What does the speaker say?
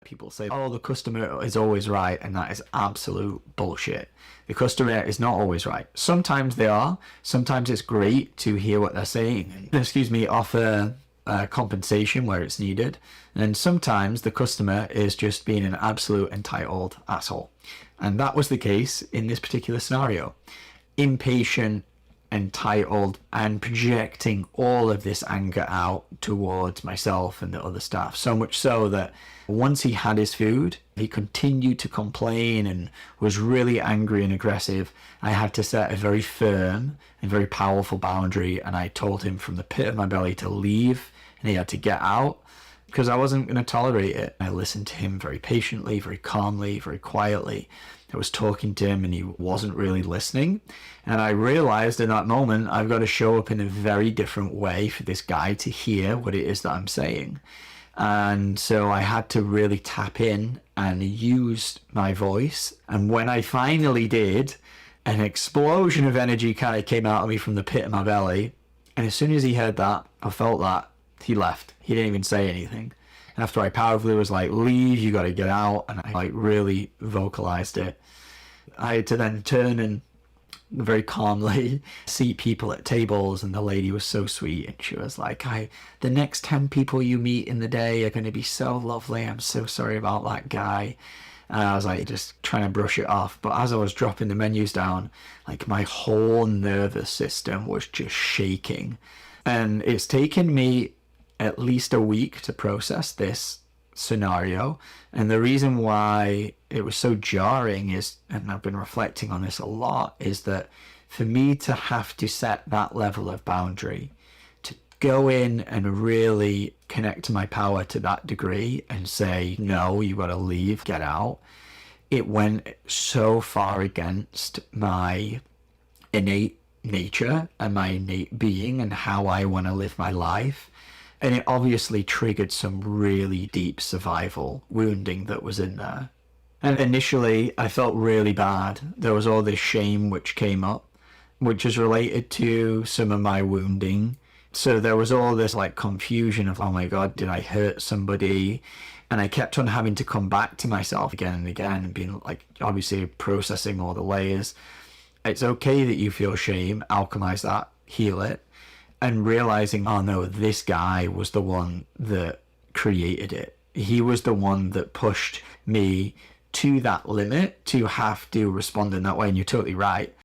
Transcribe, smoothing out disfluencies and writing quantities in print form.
People say, oh, the customer is always right, and that is absolute bullshit. The customer is not always right. Sometimes they are. Sometimes it's great to hear what they're saying. Excuse me, offer compensation where it's needed. And sometimes the customer is just being an absolute entitled asshole. And that was the case in this particular scenario. Impatient, entitled, and projecting all of this anger out towards myself and the other staff. So much so that once he had his food, he continued to complain and was really angry and aggressive. I had to set a very firm and very powerful boundary, and I told him from the pit of my belly to leave, and he had to get out because I wasn't going to tolerate it. I listened to him very patiently, very calmly, very quietly. I was talking to him and he wasn't really listening. And I realized in that moment, I've got to show up in a very different way for this guy to hear what it is that I'm saying. And so I had to really tap in and use my voice. And when I finally did, an explosion of energy kind of came out of me from the pit of my belly. And as soon as he heard that, I felt that, he left. He didn't even say anything. And after I powerfully was like, leave, you got to get out. And I like really vocalized it. I had to then turn and very calmly seat people at tables, and the lady was so sweet, and she was like, the next 10 people you meet in the day are going to be so lovely. I'm so sorry about that guy. And I was like just trying to brush it off, but as I was dropping the menus down, like my whole nervous system was just shaking. And it's taken me at least a week to process this scenario. And the reason why it was so jarring is, and I've been reflecting on this a lot, is that for me to have to set that level of boundary, to go in and really connect to my power to that degree and say, no, you got to leave, get out, it went so far against my innate nature and my innate being and how I want to live my life. And it obviously triggered some really deep survival wounding that was in there. And initially, I felt really bad. There was all this shame which came up, which is related to some of my wounding. So there was all this like confusion of, oh my God, did I hurt somebody? And I kept on having to come back to myself again and again and being like, obviously processing all the layers. It's okay that you feel shame, alchemize that, heal it. And realizing, oh no, this guy was the one that created it. He was the one that pushed me to that limit to have to respond in that way. And you're totally right.